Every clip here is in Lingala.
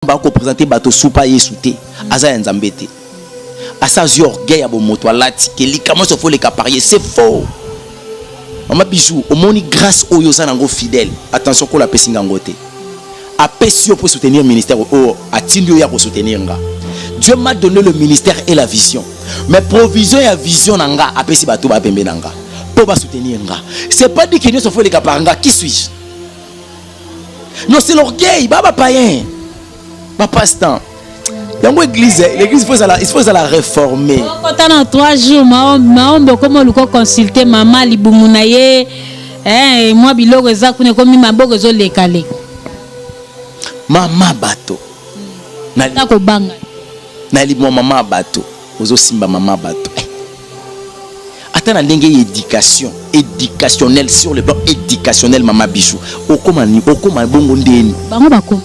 ba ko présenter bato soupa yesouté aza nzambete asa orgueil ya bomoto alati ke likamo so faut les caparier c'est faux. Mama Bijou omoni grâce oyo za nango fidèle attention ko la pesinga ngote apesio pour soutenir ministère o atindi ya ko soutenir nga. Dieu m'a donné le ministère et la vision, mais provision et vision nanga apesi bato ba pembe nanga pour ba soutenir nga. C'est pas dit que Dieu se faut les caparanga. Qui suis-je? Non, c'est l'orgueil, baba païen. Pas passe-temps. Dans l'église, l'église il faut la réformer. Quand on a 3 jours, maombe comment le consulter maman libumunaye, moi bilo reza kune komi maboko zo lekale. Mama bato. Na ko banga. Na libo mama bato, ozo simba mama bato. Attends la langue éducation, éducationnelle sur le plan éducationnel Mama Bijou. Okoma bongo ndeni. Bango bako.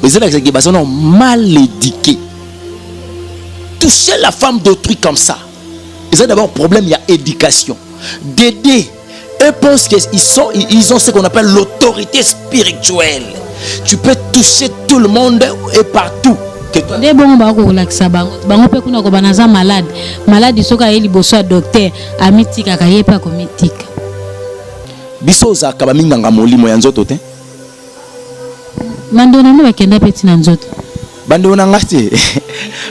Mais c'est sont mal éduqués. Toucher la femme d'autrui comme ça. Ils ont d'abord problème, il y a éducation. D'aider. Eux pensent qu'ils ont ce qu'on appelle l'autorité spirituelle. Tu peux toucher tout le monde et partout. Des bons bako relaxa bango pe kuna ko banaza malade soka yeli boso docteur amitika kayepa komitika biso za kabaminga nga molimo ya nzoto te mandona no bakenda peti na nzoto bandona ngati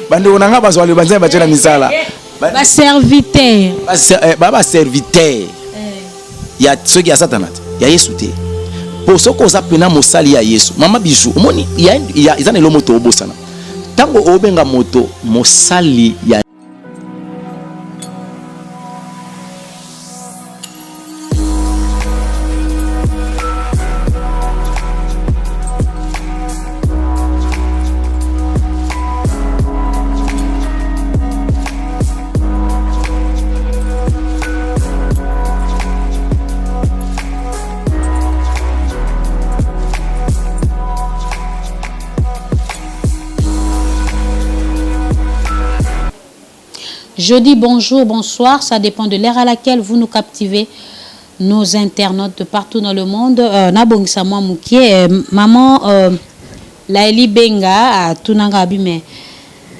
bandona nga bazwali banzema batena misala ba serviteur ba serviteur ya soki ya satana ya Yesu te pour soko za pena mosali ya Yesu. Mama Bijou omoni ya izana lo moto obosana tango obenga moto mosali ya Je dis bonjour, bonsoir, ça dépend de l'ère à laquelle vous nous captivez, nos internautes de partout dans le monde. Nabongisa moi moukie, maman Laeli Benga, Tunanga Abime.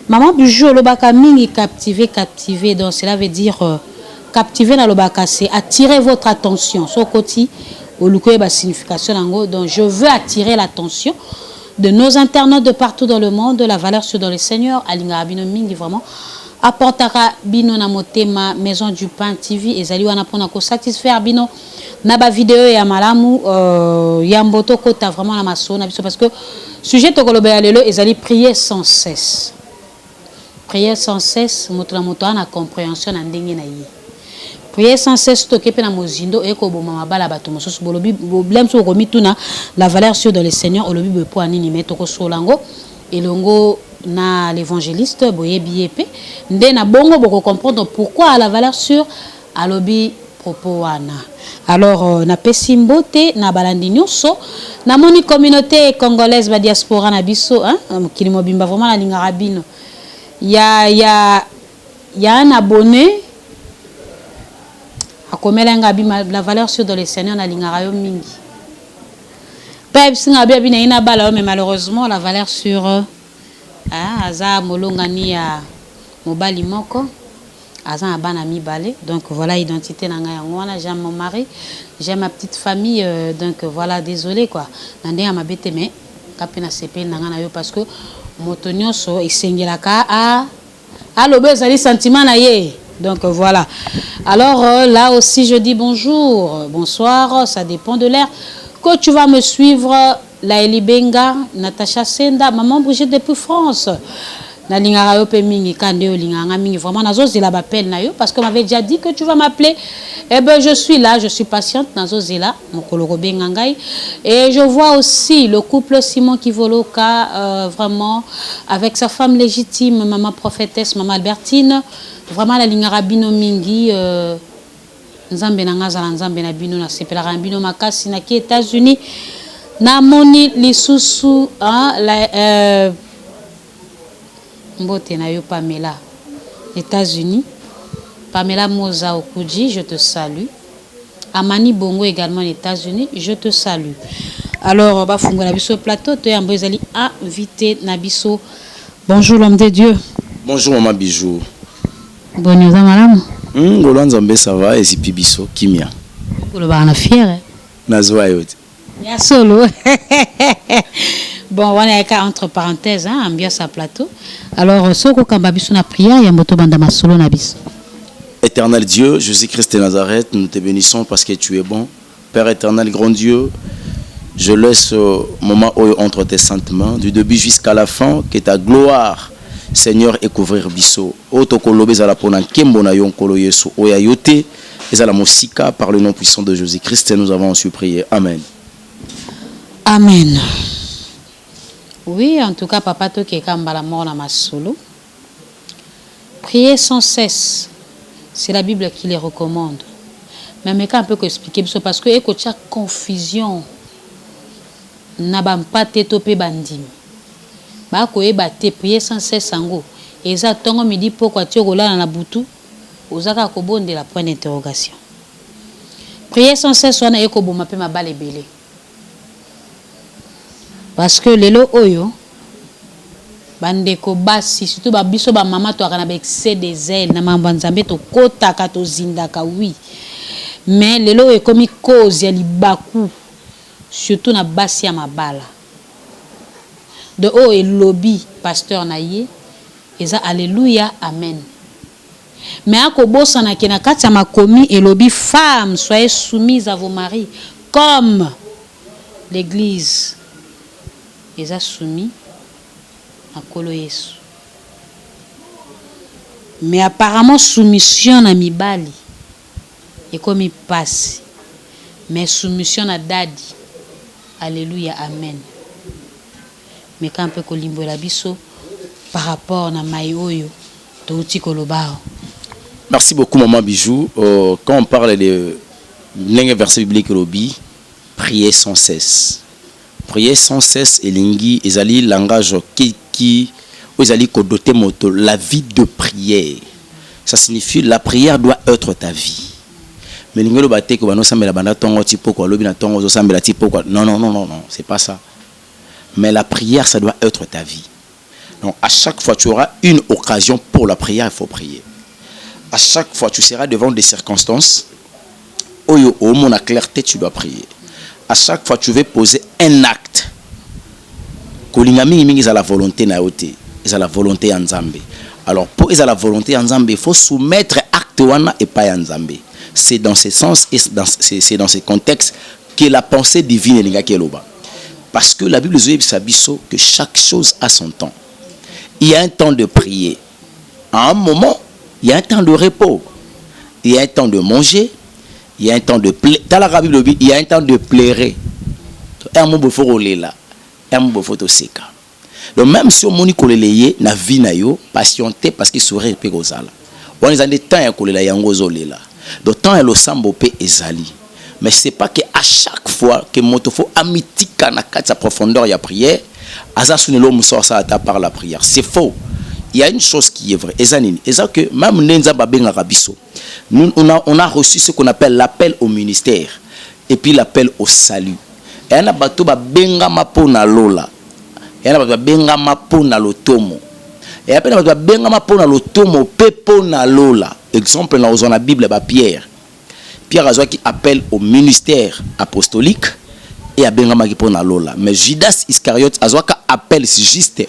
Maman Bijou, le baka mingi captivé, donc cela veut dire captiver dans le baka, c'est attirer votre attention. So koti, olukoye ba signification nango, donc je veux attirer l'attention de nos internautes de partout dans le monde, la valeur sur dans le Seigneur, Alinga Abino mingi vraiment. Apportera bino na motema Maison du Pain TV ezali wana pona ko satisfaire bino na ba vidéo ya malamu ya mboto kota vraiment na masona biso parce que sujet to koloba ya lelo ezali prier sans cesse moto na moto ana compréhension na ndenge na ye prier sans cesse to kepe na mozindo e ko boma mabala bato mosusu bolobi problème so ko mituna la valeur sur dans le Seigneur olobi be po anini meto ko solango elongo na l'évangéliste boyebi epé nde na bongo boko comprendre pourquoi à la valeur sur alobi propos wana. Alors na pesimbote na balandi nyonso na moni communauté congolaise ba diaspora na biso mokili mobimba vraiment na lingara bino ya un abonné akomelenga bima la valeur sur dans les Seigneur na lingara yo mingi pe singa bia bina ina bala mais malheureusement la valeur sur aza molongani ya mobali moko aza bana mibale donc voilà identité nanga yango wana j'aime mon mari j'aime ma petite famille donc voilà désolé quoi nande ya mabete mais kapena sepel nanga na yo parce que moto nyonso esengelaka a lobe ezali sentiment na ye donc voilà alors là aussi je dis bonjour bonsoir ça dépend de l'ère que tu vas me suivre. Laeli Benga, Natacha Senda, maman Brigitte depuis France. Na lingara yo pe mingi kande yo linganga mingi vraiment nazo zela bapel na yo parce que m'avait déjà dit que tu vas m'appeler. Eh ben je suis là, je suis patiente nazo zela mokolo ko benga ngai et je vois aussi le couple Simon Kivoloka vraiment avec sa femme légitime maman prophétesse maman Albertine vraiment la lingara bino mingi nzambe na ngazala nzambe na bino na sepelaka bino makasi na ki États-Unis. Na moni lisusu mbote na yo Pamela États-Unis Pamela Moza Okuji je te salue Amani Bongo également aux États-Unis je te salue Alors, bafungo na biso plateau, to yambo ezali invité na biso. Bonjour l'homme de Dieu. Bonjour maman Bijou. Bonjour madame. Ngolwanzambe ça va et zipi biso kimia. Koloba na fier. Nazwa yote. Ya solo. Bon, on est entre parenthèses, ambiance à plateau. Alors, soko kamba biso na prière ya moto banda masolo na biso. Éternel Dieu, Jésus-Christ de Nazareth, nous te bénissons parce que tu es bon. Père éternel, grand Dieu, je laisse ce moment entre tes saintes mains, du début jusqu'à la fin, que ta gloire, Seigneur, ait couvrir biso. Otokolobe za la pona kembo na yonkolo yesu oya yote, et la mosika par le nom puissant de Jésus-Christ, nous avons su prier. Amen. Amen. Oui, en tout cas, papa, toi qui es comme la mort dans ma solo. Priez sans cesse. C'est la Bible qui les recommande. Mais quand on peut expliquer parce que il y a confusion. Na bam pas topé bandim. Ba ko e baté prier sans cesse sango. Et ça tongo midi pourquoi tu rola na butu. Ozaka ko bonde la point d'interrogation. Prier sans cesse wana eko boma pe ma balle belé. Parce que lelo oyo bandeko basi surtout ba biso ba mama to akana ba excès des ailes na mamba nzambe to kota ka to zindaka oui. Mais lelo e komi cause ya libaku surtout na basi ya mabala. De haut et lobby pasteur na ye eza alléluia amen. Mais akobosa na kena kati ya makomi et lobby femmes soyez soumises à vos maris comme l'église eza soumis à Kolo Yesu. Mais apparemment soumission na mibali et comme il passe mais soumission na dadi alléluia amen. Mais quand on peut kolimbo la biso par rapport na mayoyo touti kolobao. Merci beaucoup maman Bijou. Quand on parle de l'un verset biblique lobi, priez sans cesse. Prier sans cesse et lingi ezali langage qui ezali kodoté moto la vie de prière. Ça signifie la prière doit être ta vie. Mais lingi lo baté ko bano sambela banda tongo tipo ko lobi na tongo zo sambela tipo ko non, c'est pas ça. Mais la prière ça doit être ta vie. Donc à chaque fois tu auras une occasion pour la prière, il faut prier. À chaque fois tu seras devant des circonstances oyo au mon clarté tu dois prier. À chaque fois tu veux poser un acte. Kolingami mingi za la volonté na yote, za la volonté en Nzambe. Alors pour za la volonté en Nzambe, il faut soumettre acte wana et pas en Nzambe. C'est dans ce sens et c'est dans ce contexte que la pensée divine est linga keloba. Parce que la Bible dit que chaque chose a son temps. Il y a un temps de prier. À un moment, il y a un temps de repos. Il y a un temps de manger. Il y a un temps de plaire. Dans la Bible, il y a un temps de plairer. Un mot de fourré là. Un mot de photo seka. Donc même si on moni koleleye na vie na yo, patienter parce qu'il serait pe kozala. On est dans des temps ya kolela yango zolela. Donc temps ya lo sambo pe ezali. Mais c'est pas que à chaque fois que moto faut amitika na kati sa profondeur ya prière, aza sunelo muso sa ta par la prière. C'est faux. Il y a une chose qui est vraie. Ezanini, eza que même nenza babenga rabiso. Nous on a reçu ce qu'on appelle l'appel au ministère et puis l'appel au salut. Et on a bato babenga mapo na lola. Et on a bato babenga mapo na lotomo. Et après on a bato babenga mapo na lotomo pepo na lola. Exemple dans la Bible ba Pierre. Pierre a qui appelle au ministère apostolique et a benga mapo na lola. Mais Judas Iscariote a appelle juste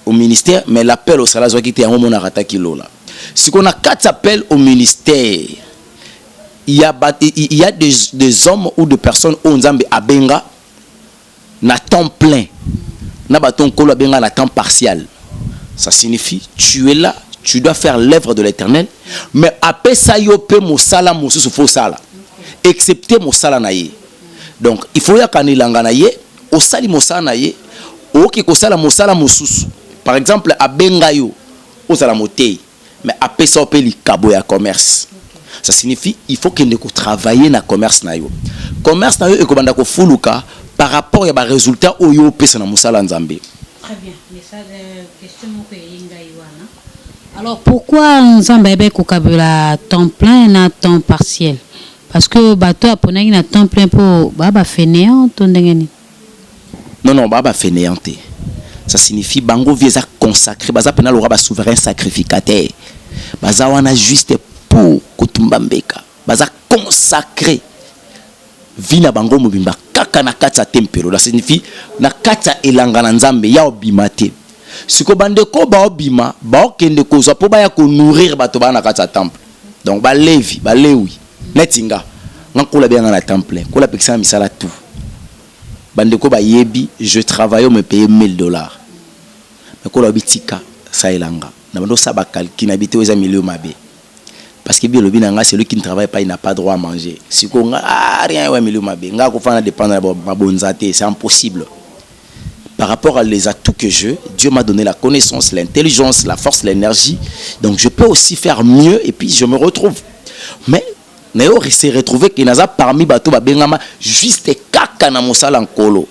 au ministère, mais l'appel au salaire qui était un moment à lola. Si on a quatre appels au ministère, il y a des hommes ou des personnes où on a benga na temps plein, na baton kolo benga na temps partiel. Ça signifie tu es là, tu dois faire l'œuvre de l'Éternel, mais après ça yo pe mosala mosusu fo sala, excepté mosala na ye. Donc il faut ya kanilanga na ye, o sali mosala na ye, o ki ko sala mosala mosusu. Par exemple a benga yo, o sala motei. Mais après ça, on peut le cabo ya commerce. Ça signifie il faut que nous travailler na commerce na yo. Commerce na yo et kobanda ko fuluka par rapport à ba résultat au yo pesa na musala nzambe. Très bien. Mais ça question moko yenga iwana. Alors pourquoi nzambe ebe ko kabela temps plein na temps partiel? parce que bateau aponaki na temps plein pour baba fainéant to ndengeni. Non, baba fainéanté. Ça signifie bango vieza consacré, baza pena lora ba souverain sacrificateur. Baza wana juste pour kutumba mbeka. Baza consacré. Vina bango mobimba kaka na kati ya tempelo. Ça signifie na kati ya elanga na nzambe ya obima te. Siko bandeko ba obima, ba okende kozwa po ba ya ko nourrir bato ba na kati ya temple. Donc ba levi, ba lewi. Netinga. Ngakola bien na temple. Kola pekisa misala tout. Bandeko ba yebi, je travaille, on me paye $1000. Mais kola bitika sa elanga. Na bando sa bakal ki na bité aux milieu mabe. Parce que bien le binanga celui qui ne travaille pas il n'a pas droit à manger. Si ko nga rien ouais milieu mabe. Nga ko fana dépendre ba bonzate, c'est impossible. Par rapport à les atouts que Dieu m'a donné la connaissance, l'intelligence, la force, l'énergie. Donc je peux aussi faire mieux et puis je me retrouve. Mais Néo s'est retrouvé qu'il n'a parmi bateau bengama juste kaka na musala nkolo.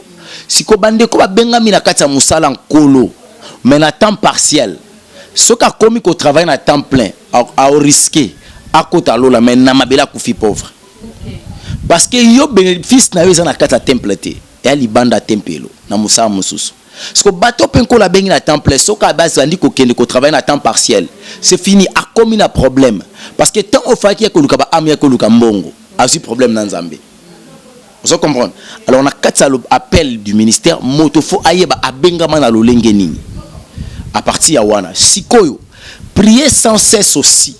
Si ko bande ko bengami na kati ya musala nkolo, mais na temps partiel. Ce qu'a commis au travail na temps plein, à risquer, à côté à l'eau, mais na mabela koufi pauvre. Parce que yo bénéfice na yo na kati ya temple te. Et à libanda tempelo na musala mususu. Parce que bateau penko la bengi na temps plein, ce qu'a base andi ko kende ko travail na temps partiel. C'est fini à commis na problème. Parce que tant au fait qu'il y a que ba amia ko luka mbongo, a aussi problème dans Zambie. Vous comprenez? Alors on a quatre appels du ministère moto fo ayeba abengama na lolenge nini. À partir ya wana sikoyo prier sans cesse aussi.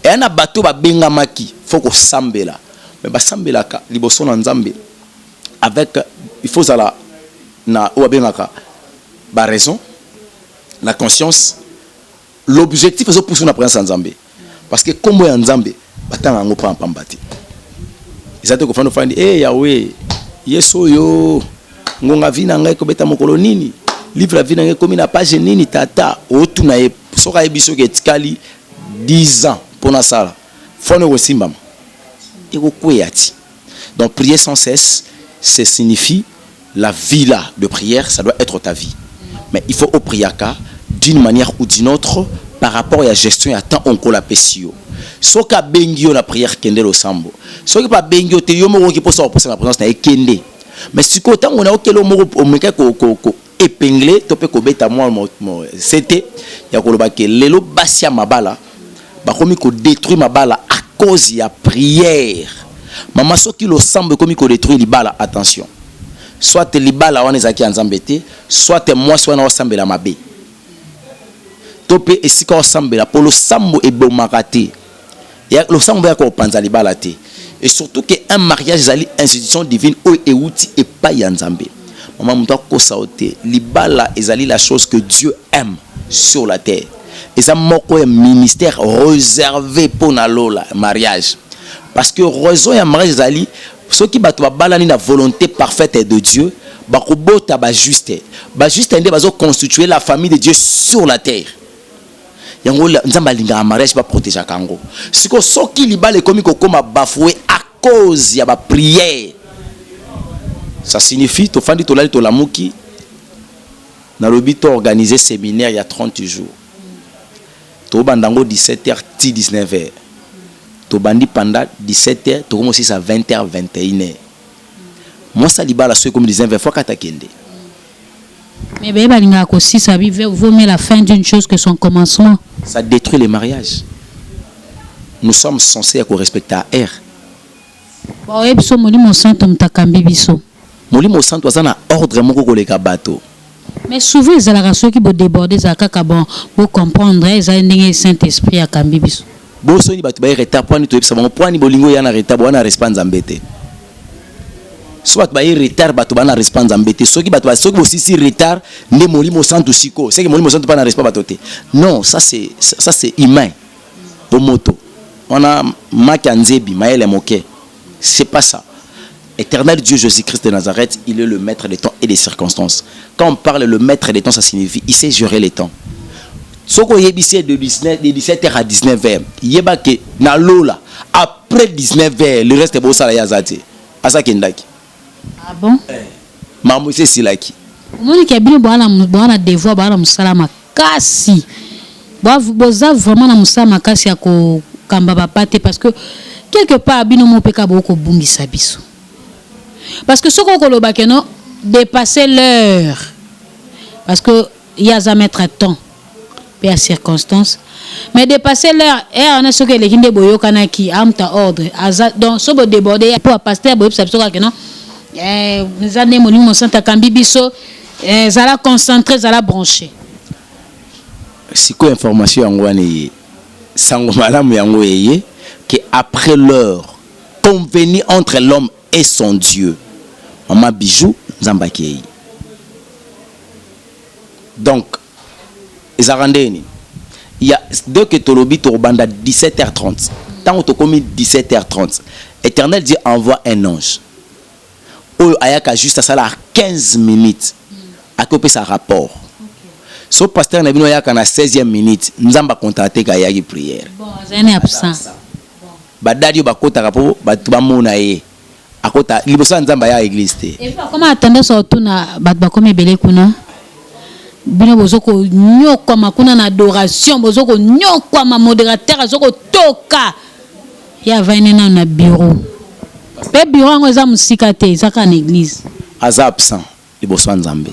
Et un bateau ba bengama ki faut ko sambela. Mais ba sambela ka liboso na Nzambe avec il faut ça là na ou bengaka ba raison, la conscience, l'objectif est de pousser na présence en Nzambe. Parce que comme en Nzambe batanga ngo pa pambati. Izate ko fano fandi Yahweh yeso yo ngonga vina ngai ko beta mokolo nini livre la vina ngai komi na page nini tata otuna e soka ebiso ke tikali 10 ans pour na sala fono ko simbama e ko kweyati. Donc prier sans cesse, ça signifie la vie là de prière, ça doit être ta vie. Mais il faut au priaka d'une manière ou d'une autre par rapport à la gestion et à temps on la pesio. Soka bengio la prière kende lo sambo. Soki pa bengio te yo moko ki posa oposa la présence na ekende. Mais si ko tango na okelo moko o meka ko épinglé to pe ko beta moi c'était ya ko loba ke lelo basia mabala ba komi ko détruire mabala à cause ya prière. Mama soki lo sambo komi ko détruire libala, attention. Soit libala wana ezaki Nzambe te, soit moi soit na osambela mabe. Topé esika osambela pour le sambo e bomakate. Et le sambo ya ko panza libala te. Et surtout que un mariage est une institution divine où et outil et pas Nzambe. Maman muta ko saote libala ezali la chose que Dieu aime sur la terre. Et ça moko un ministère réservé pour na lola mariage. Parce que raison ya mariage ezali ceux qui battent la volonté parfaite de Dieu, bakobota ba juste ende bazo constituer la famille de Dieu sur la terre. Yango nzamba linga mariage ba protéger kango. Siko soki libale komi ko koma bafoué à cause ya ba prière. Ça signifie to fandi to lali to lamuki na lobito organiser séminaire il y a 30 jours. To bandango 17h ti 19h. To bandi pendant 17h, to commence à 20h, 21h. Moi, ça libala ceux comme disait 20 fois katakende. Mais ben balinga aussi ça vaut mieux la fin d'une chose que son commencement. Ça détruit les mariages. Nous sommes censés respecter la R. Bon, et puis molimo santo mtakambi biso. Molimo santo azana ordre moko koleka bato. Mais souvent les alarations qui vont déborder ça kaka bon pour comprendre ils ont un Saint-Esprit à kambi biso. Boso ni batu ba retard point to ebisa point ni bolingo ya na retard bona response ambete. Soit ba retard batu bana response ambete. Soki batu ba soki aussi si retard ne molimo santo siko. C'est que molimo santo pas na response batote. Non, ça c'est humain. Bomoto. On a makanzebi maele moke. C'est pas ça. Éternel Dieu Jésus-Christ de Nazareth, il est le maître des temps et des circonstances. Quand on parle le maître des temps, ça signifie il sait gérer les temps. Soko yebisi de 17h à 19h. Yeba ke na lola après 19h le reste bo sala ya zate. Asa kendaki. Ah bon? Mamu c'est silaki. Moni ke bien bwana devoir bwana musala makasi. Boza vraiment na musala makasi ya ko kamba bapate parce que quelque part bino mo peka boko bungisa biso parce que ce qu'on koloba que non dépasser l'heure parce que il y a à mettre à temps et à circonstance mais dépasser l'heure et on a ce que les kinde boyo kanaki amta ordre donc so bo déborder pour pasteur boyo ça que non nous allons molimo santa kambi biso zala concentré zala branché si quoi information ngwani sango malamu yango eye que après l'heure convenue entre l'homme et son Dieu Maman Bijou Zambakei. Donc il y a deux que tolobi torbanda 17h30 tant que tu commis 17h30 Éternel Dieu envoie un ange oyo ayaka juste à ça là 15 minutes à copier sa rapport. So pasteur na bino yaka na 16e minute nzamba contacter ka yaki prière. Bon, zene absent. Badadi bakota kapo batu bamona ye. Akota libosa nzamba ya église te. Et comment attendre surtout na bat ba comme belé kuna. Bino bozoko nyokwa makuna na adoration bozoko nyokwa ma modérateur azoko toka. Ya vainena na bureau. Pe bureau ngo za musika te zaka na église. Aza absent libosa nzambe.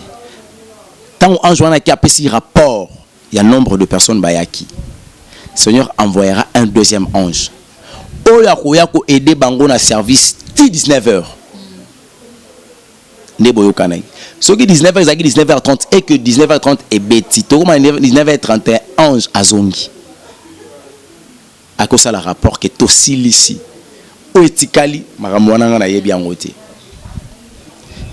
Tant ange wana qui a pris rapport, il y a nombre de personnes bayaki. Seigneur envoyera un deuxième ange. Oyakoyako aider bango na service 19h. Neboyo kanai. Ce qui 19h zaki 19h30 et que 19h30 est bêti. To comment 19h31 ange azongi. À cause ça la rapport que tosili ici. Oetikali maramwana na yebi angote.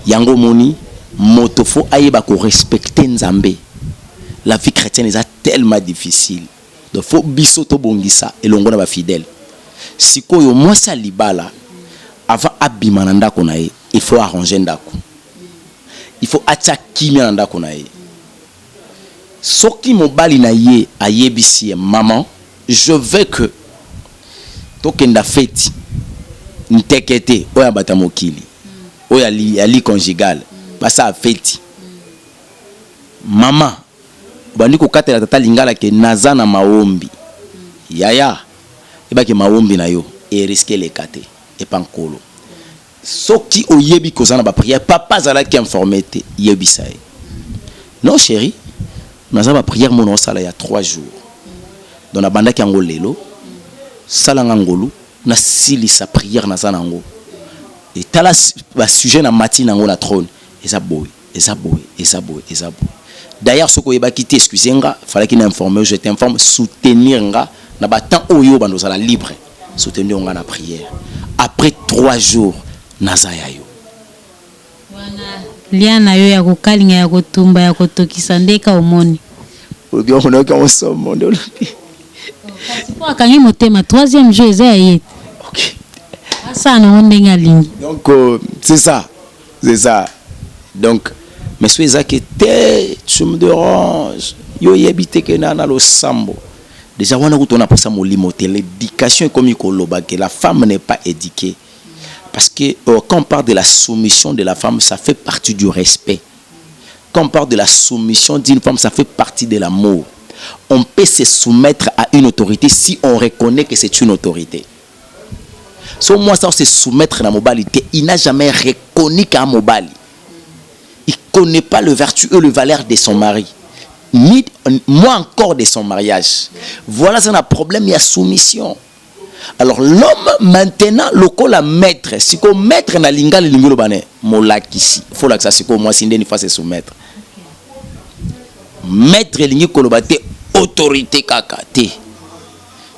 Yango moni motofo ayeba ko respecter nzambe. La vie chrétienne est tellement difficile. Donc faut biso to bongisa elongo na ba fidèle. Sikoyo moi ça libala avant abimana ndako na ye, il faut arranger ndako. Il faut acha kimia ndako na ye. Soki mobali na ye ayebisi maman, je veux que tokenda feti ntekete oya batamokili. Oya li conjugal. Basa feti. Maman bandi ko katela tata lingala ke naza na maombi. Yaya ebaki maombi na yo et risquer les kate et pankolo. Soki oyebi kozana ba prière papa zala ki informé te yebisa. Non chérie, naza ba prière mon sala ya 3 jours. Dans la banda ki angolelo sala ngangolu na sili sa prière na zanango. Et tala ba sujet na matin nango na trône. D'ailleurs, ce que tu as excusé, il fallait qu'il m'informe, je t'informe, soutenir na batan oyo bando sala libre, soutenir la prière. Après 3 jours, nazaya yo. Liana yo ya kokalinga ya kotumba ya kotokisa ndeka omoni. Bien on a comme ça monde. Pour akangi motema 3e jour ezayé. OK. Asa na ondenga lingi. Donc c'est ça. C'est ça. Donc mais sois zakete tu me dérange yo yebite ke na lo sambo déjà wana kutona pour ça molimote l'éducation est comme ikoloba que la femme n'est pas éduquée parce que quand on parle de la soumission de la femme ça fait partie du respect. Quand on parle de la soumission d'une femme ça fait partie de l'amour. On peut se soumettre à une autorité si on reconnaît que c'est une autorité. So moi ça se soumettre à mobalité, il n'a jamais reconnu qu'à mobali. Il ne connaît pas le vertu et le valeur de son mari. Ni moi encore de son mariage. Voilà, c'est un problème, il y a soumission. Alors l'homme maintenant, le col à maître, si qu'on maître na linga le lingolo bane, molakisi. Faut là que ça c'est comme moi si ndeni face se soumettre. Maître lingi kolobate autorité kakate.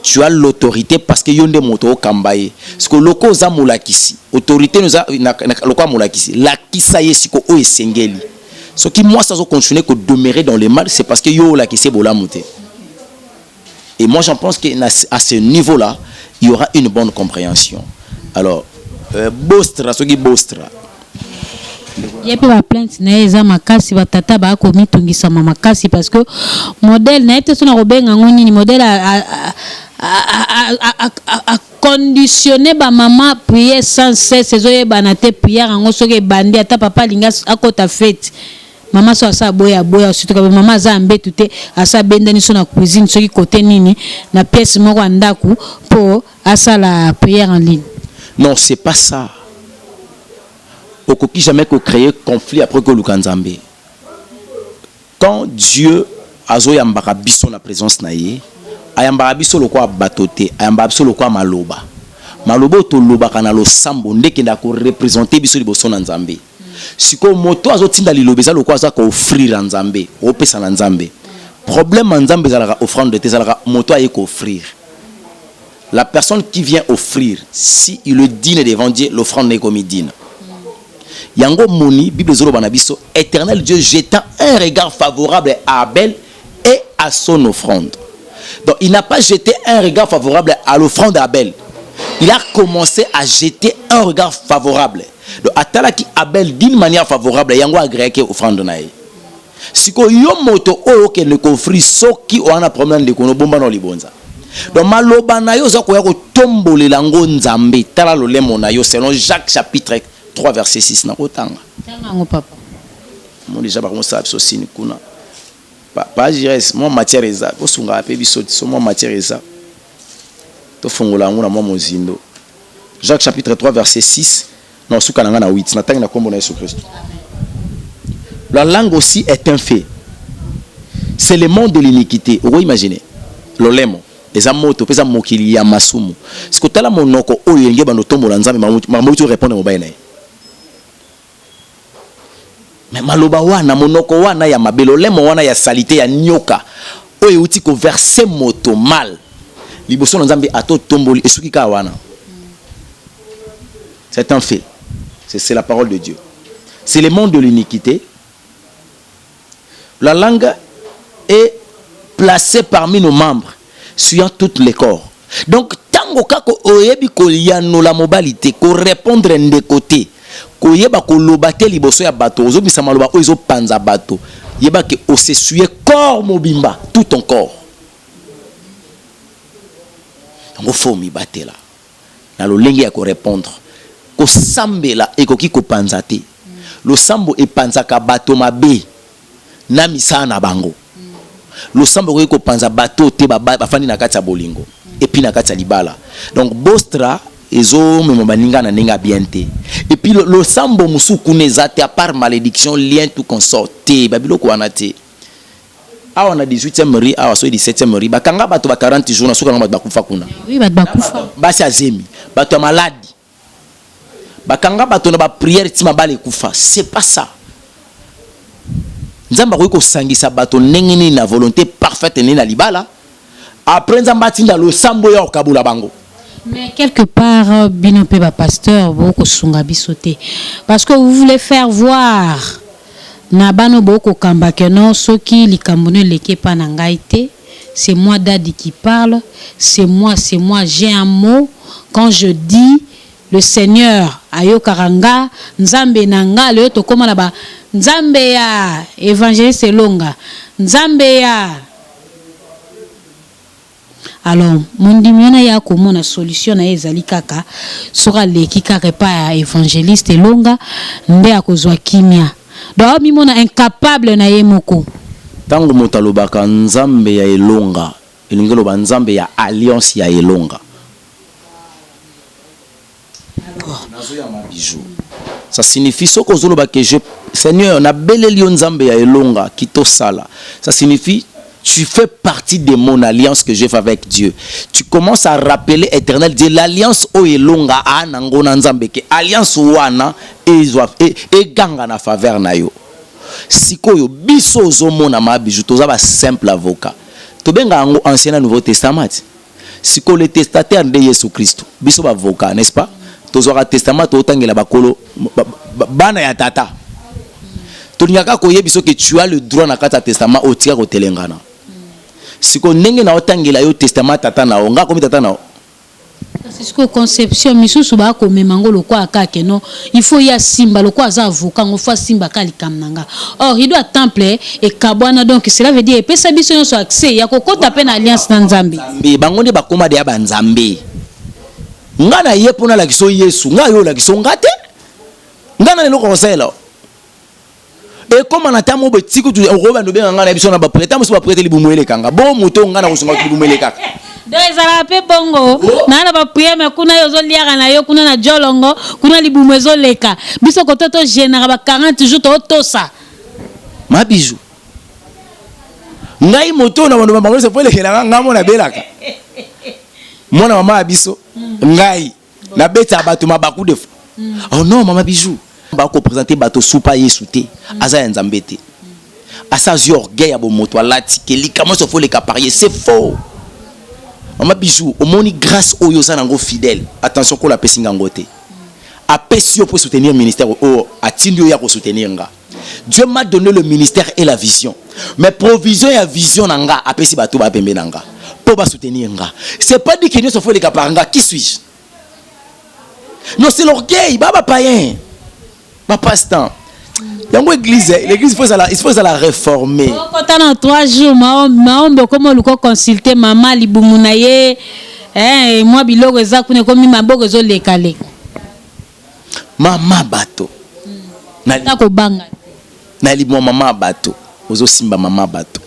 Tu as l'autorité parce que yonde moto kambaye. Parce que loko za molakisi. Autorité nous a loko molakisi. La kisa yesiko o esengeli. Ce qui moi ça zo continuer que demeurer dans le mal, c'est parce que yo la kisi bola monter. Et moi j'en pense que à ce niveau-là, il y aura une bonne compréhension. Alors bostra ce qui bostra. Yepe ba plainte na eza makasi batata ba ko mitungisa makasi parce que modèle na ete sona robenga ngoni ni modèle a conditionner ba maman prier sans cesse ezoye banate prière ngo soke bandi ata papa linga akota fête maman so sa boya surtout que maman za mbetu te asa bendani so na cuisine soki côté nini na pièce moko andaku po à ça la prière en ligne. Non, c'est pas ça. Okoki jamais créer conflit après que Lukanzambe. Quand Dieu a zoyambaka biso na présence na ye, ayambaka biso lokwa batote, ayambaka biso lokwa maloba. Maloba to loba kana lo sambo ndeke ndako représenter biso liboso na Nzambe. Siko moto azotinda lilobeza lokwa za ko offrir na Nzambe, opesa na Nzambe. Problème en Nzambe zalaka offrande de tezalaka moto aye ko offrir. La personne qui vient offrir, si il le dîne devant Dieu, l'offrande n'est comme il dîne. Yango moni, Bible zolo banabiso, éternel Dieu jetant un regard favorable à Abel et à son offrande. Donc il n'a pas jeté un regard favorable à l'offrande d'Abel. Il a commencé à jeter un regard favorable. Donc atala ki Abel d'une manière favorable, yango agréé offrande nae. Siko yo moto oyo ke ne kofri soki o ana problème de kono bomba no libonza. Donc maloba na yo za ko ya ko tombolela ngo Nzambe tala lolemo na yo selon Jacques chapitre 3 verset 6 na kotanga. Tanga ngo papa. Mon déjà ba kosa biso sini kuna. Pas jires moi matière eza ko sunga pe biso so moi matière eza. To fongola ngo na moi mozindo. Jacques chapitre 3 verset 6 non suka na 8 na tanga na kombo na Yesu Christ. La langue aussi est un fait. C'est le monde de l'iniquité. Vous imaginez lolemo eza moto pesa mokili ya masumu. Siko tala monoko oyo ngeba no tombola Nzambe mamutu répondre mobaye na. Mais maloba wana monoko wana ya mabelo lemo wana ya salité ya nyoka oyo uti ko verser moto mal liboso na Nzambe ato tomboli esuki ka wana. C'est un fait. C'est la parole de Dieu. C'est le monde de l'iniquité. La langue est placée parmi nos membres, suivant tous les corps. Donc, tango kako oyebi ko yano la mobilité, ko répondre de côté, ko yeba ko lobate liboso ya bato, ozo bisa maloba ozo panza bato, yeba ke osesuye corps mobimba, tout ton corps. Ngo fo mi batela. Na lo lengi ya ko répondre. Ko sambela ekoki ko panzate. Lo sambo e panzaka bato mabe. Na misana bango. Lo sambo ko panza bato te bafandi na kati ya bolingo. Et puis na kati ya libala. Donc bostra ezo memo baninga na nenga biente. Et puis lo sambo musuku nezate à part malédiction lien tout consort te babilo ko anate. Awa na 18e ri awa so 17e ri bakanga bato ba 40 jours na suka na bakufa kuna. Oui bato bakufa. Basi azemi bato maladi. Bakanga bato na ba prière tima bale kufa. C'est pas ça. Nzamba ko sangisa bato nengeni na volonté parfaite ni na libala. Après nzamba tinda lo sambo ya okabula bango. Mais quelque part binope ba pasteur boko sunga bisote parce que vous voulez faire voir na bano boko kamba que non soki likambone leke pa na ngaite, c'est moi Dadi qui parle, c'est moi, j'ai un mot quand je dis le Seigneur ayo karanga nzambe nanga le to koma na ba nzambe ya évangéliste longa nzambe ya. Alors mundi mena ya komona solution na ezali kaka sora leki kaka pa ya évangéliste longa nde akozwa kimia donc mimona incapable na ye moko tango motalobaka nzambe ya elonga elingelo ba nzambe ya alliance ya elonga. Ça signifie ce que je Seigneur na beleli nzambe ya elonga kito sala. Ça signifie tu fais partie de mon alliance que j'ai fait avec Dieu. Tu commences à rappeler éternel Dieu l'alliance o elonga anango na nzambe ke alliance wana e ganga na faveur na yo. Sikoyo biso zo mona mabiju toza ba simple avocat. To benga ngo ancien et nouveau testament. Siko le testataire de Jésus Christ. Biso ba avocat, n'est-ce pas? Tozora testament to tangela bakolo bana ya tata. Tonyaka koye biso que tu as le droit na kata testament au tia ko telengana. Siko ndenge na otangela yo testament tata na onga komi tata na. C'est ce que conception misusu ba ko memango lo kwa akake non il faut ya simba lo kwa za avocat ngo fa simba kali kamnanga. Or il doit temple et kabwana donc cela veut dire pesa biso yo so accès ya ko kota pe na alliance na nzambe. Bango ne bakoma de ya banzambe. Ngana yepona la kiso Yesu ngayo la kiso ngate ngana le conseil. Et comme on a tamo betiko tu roba no benga ngana biso na ba prêter musu ba prêter libumwele kanga bon moto ngana kusunga libumwele kaka donc ezala pe bongo na ba prière mais kuna yozo liaka na yo kuna na jolongo kuna libumu ezoleka biso koto to général ba 40 jours to tosa ma bijou ngai moto na bantu bango se pole kela ngamo na belaka mona mama biso ngai na beta bato mabaku de oh non mama bijou ba ko présenter bato soupa yesu te aza nzambe te asa orgueil ya bo moto alati keli comment se faut les parier c'est faux mama bijou omoni grâce oyo za nango fidèle attention ko la pesinga ngote apesio pour soutenir ministère o atindi yo ya ko soutenir nga Dieu m'a donné le ministère et la vision mais provision et vision nanga apesi bato ba pembe nanga pour ba soutenir nga c'est pas dit que Dieu se faut les caparanga qui suis-je non c'est l'orgueil baba païen ba passe-temps yango église l'église il faut la réformer quand on a 3 jours maombe comme luko consulter maman libumu na ye moi biloko eza kune komi maboko zo lekale mama bato na ko banga na libumu mama bato ozo simba mama bato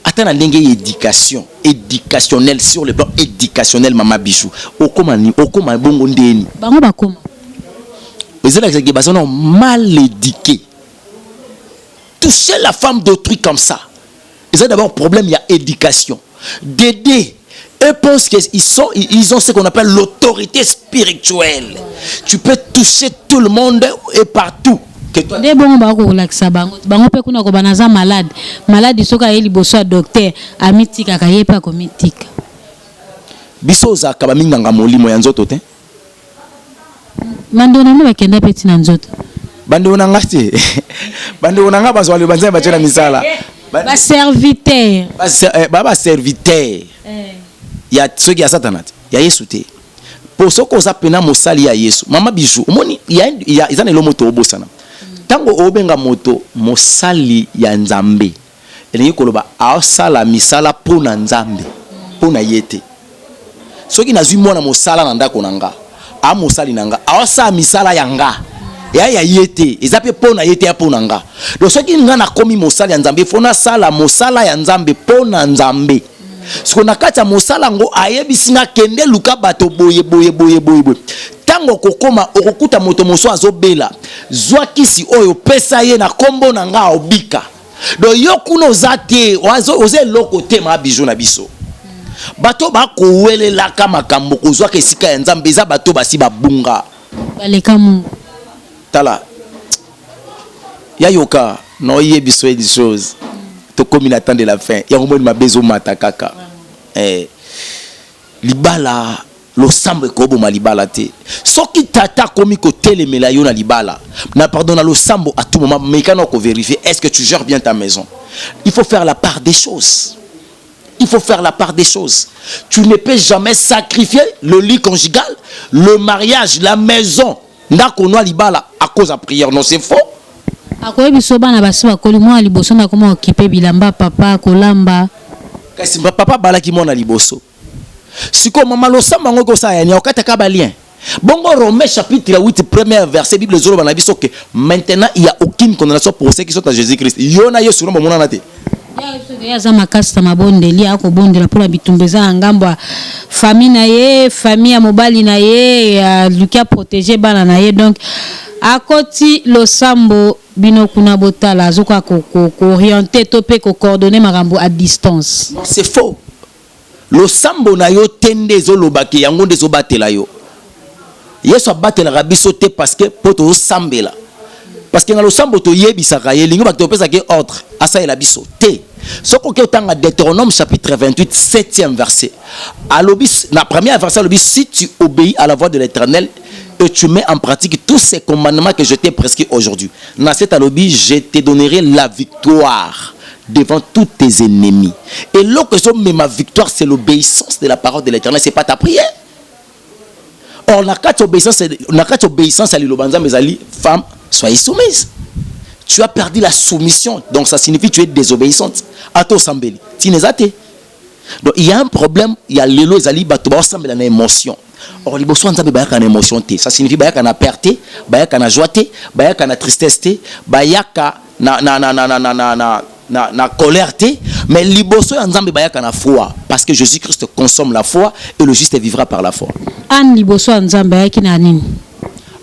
attends na ndenge éducation éducationnelle sur le plan éducationnel mama bijou okoma bongo ndeni bango bakoma les élèves qui sont mal éduqués. Toucher la femme d'autrui comme ça. Ils ont d'abord problème, il y a éducation. Dédé, eux pensent qu'ils ont ce qu'on appelle l'autorité spirituelle. Tu peux toucher tout le monde et partout. Que toi. Des bons bako relaxa bango. Bango pe kuna ko banaza malade. Malade soka yeli boso docteur amitika kayepa ko mitika. Biso za kabaminga ngamolimo ya nzoto te. Mandona no bakenda peti na nzoto. Bande onanga te. Bande onanga bazwali banze bachana misala. Ba serviteur. Ba serviteur. Ya ceux qui a Satan. Ya Yesu te. Pour ce qu'on s'appelle mosali ya Yesu. Mama bijou. Omoni ya izana lo moto obosana. Tango obenga moto mosali ya Nzambe. Elingi koloba asala misala pona Nzambe. Pona yete. Soki nazwi mwana mosala na ndako nanga. A mosali nanga awasa misala yanga ya yete ezape pona yete ya pona nga donc soki nga na komi mosali ya Nzambe fona sala mosala ya Nzambe pona Nzambe siko na kati ya mosala ngo ayebisi nga kende luka bato boye tango kokoma okokuta moto moso azobela zwa kisi oyo pesa ye na kombo na nga obika donc yo kuna ozate oze loko te ma bijou na biso bato ba kowelela ka makambo kozwa ke sika ya Nzambe za bato basi babunga baleka mu tala ya yoka no yebiso des choses to comme il attend de la fin ya ngomoni mabezo mata kaka libala lo sambe ko boma libala te soki tata komi ko telemela yo na libala na pardon na lo sambo à tout moment mais quand on vérifier est-ce que tu gères bien ta maison il faut faire la part des choses. Il faut faire la part des choses. Tu ne peux jamais sacrifier le lit conjugal, le mariage, la maison. Ndakono libala à cause de la prière. Non, c'est faux. Akoye bisoba na basi bakoli mo liboso na comment occuper bilamba papa kolamba. Kasi papa bala ki mona liboso. Siko mama lo samba ngoko sa ya nyokata ka balien. Bongo Romains chapitre 8 premier verset Bible zolo bana biso que maintenant il y a aucune condamnation pour ceux qui sont à Jésus-Christ. Yona yesu no mona na te. Ya za makasta mabondeli ako bondela pour bitumbeza ngambo famille na ye famille ya mobali na ye lukia protéger bana na ye donc akoti lo sambo bino kuna botala azoka ko orienter to pe ko coordonner makambo à distance. Non, c'est faux. Lo sambo na yo tende zo lobaki yango ndezo batela yo. Yesu abatela rabiso te parce que poto sambela. Parce que dans le sambo to yebisaka ye lingo bakto pesa ke ordre asa ela biso te. Soko ke otanga Deutéronome chapitre 28 7e verset. Alobis na première verset alobis si tu obéis à la voix de l'Éternel et tu mets en pratique tous ces commandements que je t'ai prescrits aujourd'hui. Dans cet alobis je te donnerai la victoire devant tous tes ennemis. Et l'occasion mais ma victoire c'est l'obéissance de la parole de l'Éternel, c'est pas ta prière. Or la carte obéissance à l'Ilobanza mais ali femme soyez soumise. Tu as perdu la soumission. Donc ça signifie que tu es désobéissante. Ato sambeli. Tinezate. Donc il y a un problème. Il y a l'élo ezali bato ba sambela na émotion. Or libo so nzambe ba yaka na émotion te. Ça signifie ba yaka na perte, ba yaka na joie te, ba yaka na tristesse te, ba yaka na colère te, Mais liboso ya nzambe bayaka na foi parce que Jésus-Christ consomme la foi et le juste vivra par la foi. An liboso ya nzambe ayaki na nini?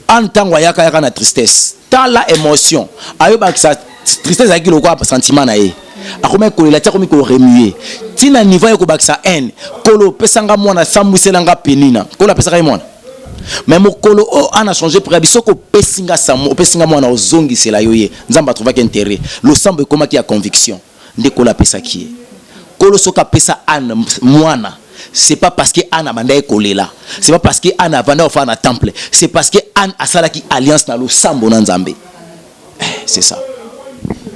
En tango ayaka na tristesse. Tant la émotion. Ayoba que sa tristesse ayaki lokwa sentiment na ye. Akoma kolela tia komi ko remuer. Tina niveau yako bakisa haine. Kolo pesanga mwana samwiselanga penina. Kolo pesanga mwana. Mais mokolo o ana changé pour biso ko pesinga samo, pesinga mwana ozongisela yoye. Nzamba trouva qu'intérêt. Le sambo ekoma ki a conviction. Nde kola pesa ki. Kolo soka pesa ana mwana. C'est pas parce que Anne a mandé kolela. C'est pas parce que Anne a vendu au fan à temple. C'est parce que Anne a sala qui alliance dans le sambo na nzambe. C'est ça.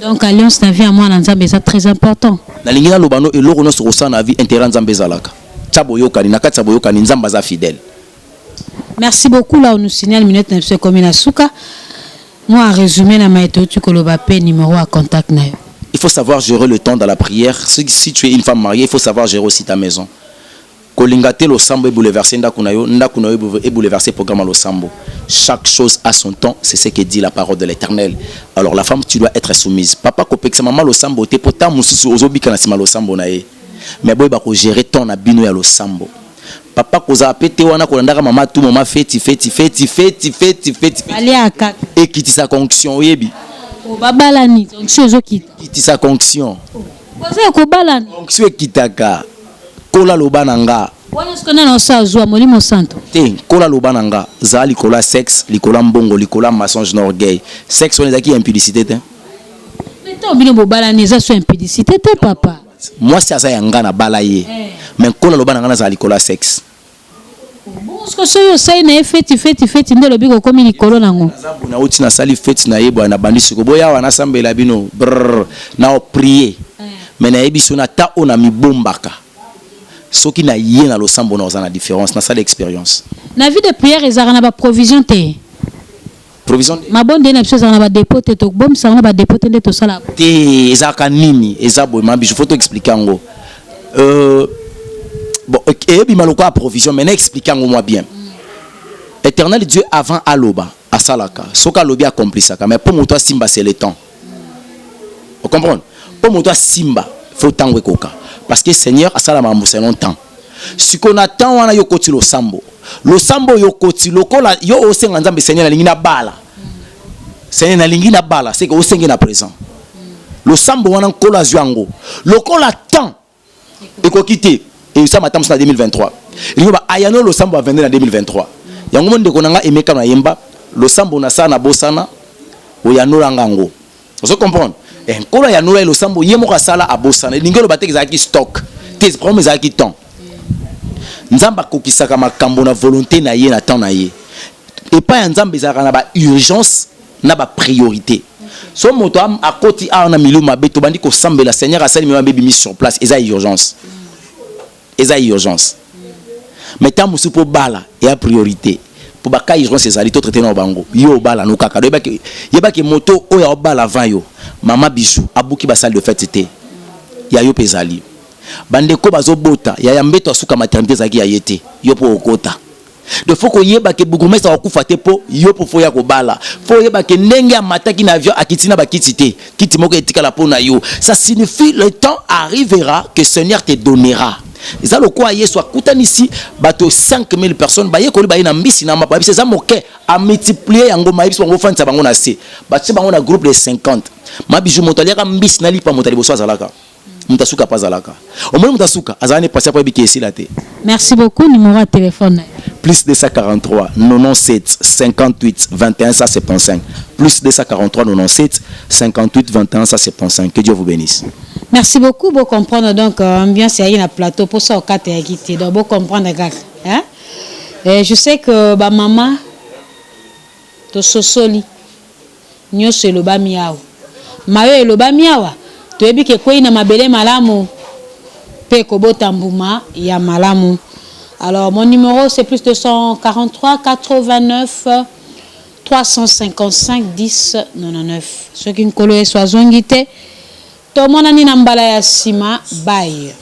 Donc alliance na vie à moi na nzambe c'est très important. Na lingina lobano et loro no so na vie intérêt nzambe zalaka. Tabo yokani na kati tabo yokani nzamba za fidèle. Merci beaucoup là on nous signale minute na biso comme na suka. Moi en résumé na maître tu koloba pe numéro à contact na yo. Il faut savoir gérer le temps dans la prière. Si tu es une femme mariée, il faut savoir gérer aussi ta maison. Kolingate lo sambo et bouleverser ndakunayo et bouleverser programme lo sambo. Chaque chose a son temps, c'est ce que dit la parole de l'Éternel. Alors la femme tu dois être soumise. Papa kopeksa maman lo sambo te pota mususu ozobika na sima lo sambo na ye. Mais boy ba ko gérer ton na bino ya lo sambo. Papa koza pété wana ko ndaka maman tout maman feti. Ali aka. Et qui dit sa conjonction yebi. O babalani onction ezokita. Qui dit sa conjonction. Oza ko balani. Onction kitaka. Kola lobananga. Wana skona na osa zwa molimo santo. Te kola lobananga za likola sexe, likola mbongo, likola mensonge na orgueil. Sexe on ezaki impudicité te. Mais to bino bo balani za so impudicité te papa. Moi c'est ça yanga na balaye. Mais kola lobananga na za likola sexe. Bon ce que so sai na feti ndelo biko komi likolo nango. Zabu na uti na sali feti na yebo na bandisi ko boya wana sambela bino na prier. Mais na yebiso na ta ona mibombaka. Ce qui n'a rien dans le sambo dans la différence, dans ça l'expérience. La vie de prière est à la provision te. Provision. Ma bonne dernière chose à la dépôt te to bom ça on va dépoter de tout ça là. Te ezaka nini ezabo ma bijo faut expliquer ngo. Bon et bi maloko a provision mais expliquer ngo moi bien. Éternel Dieu avant aloba asalaka. Soka lobi accompli ça mais pour moi toi simba c'est le temps. Vous comprenez? Pour moi toi simba faut tango koka. Parce que Seigneur a ça c'est longtemps. Si qu'on attend on a yokoti lo sambo yokoti lokola yo osenga nzambe Seigneur na lingina bala. Seigneur na lingina bala c'est que osenga na présent. Lo sambo wana kola zwango. Lokola temps ekokité et ça matam en 2023. Il y a ayano lo sambo a venir en 2023. Yango monde ko nanga emeka na yemba lo sambo na sana bosana oyano langango. Vous comprenez? Et quand il y a nous le sambo yemo kasala abosana lingelo bateki zaki stock tes problèmes zaki temps nzamba kokisaka makambo na volonté na ye na temps na ye et pas nzamba zaka na ba urgence na ba priorité so moto am akoti a na milieu mabeto bandi ko sambela Seigneur asali me baby mis sur place eza urgence mais tant musu po bala et a priorité pour baka urgence ezali to traiter na bango yo bala no kaka yeba ke moto o ya bala avant yo mama bijou abuki ba salle de fête était ya yo pezali bande ko bazobota ya yambeto asuka maternité zaki ya yete yo po okota de faut ko yeba ke bugumesa wakufa te po yo po foya ko bala fo yeba ke ndenge ya mataki na avion akitina ba kitite kiti moko etika la po na yo ça signifie le temps arrivera que Seigneur te donnera. Ils ont quoi hier soit coûtant ici bateau 5000 personnes ba ye ko ba ina mbisi na mapa bisa moke a multiplier yango ma biso ngo fanza bango na se ba tse bango na groupe de 50 ma bijou motalia ka mbisi na lipa motali boso azalaka mutasuka pas zalaka au moins mutasuka azane passer pour biki la te. Merci beaucoup numéro de téléphone plus 243 97 58 21 175 plus 243 97 58 21 175. Que Dieu vous bénisse. Merci beaucoup pour comprendre donc ambiance y a un plateau pour ça au cas de quitter donc pour comprendre hein et je sais que ba maman to sosoli nyoso eloba miao mayo eloba miawa to ebi ke ko ina mabele malamu pe ko botambuma ya malamu. Alors mon numéro c'est plus 243 89 355 10 99 ceux qui ne connaissent soit zongité to monani na mbala ya sima bye.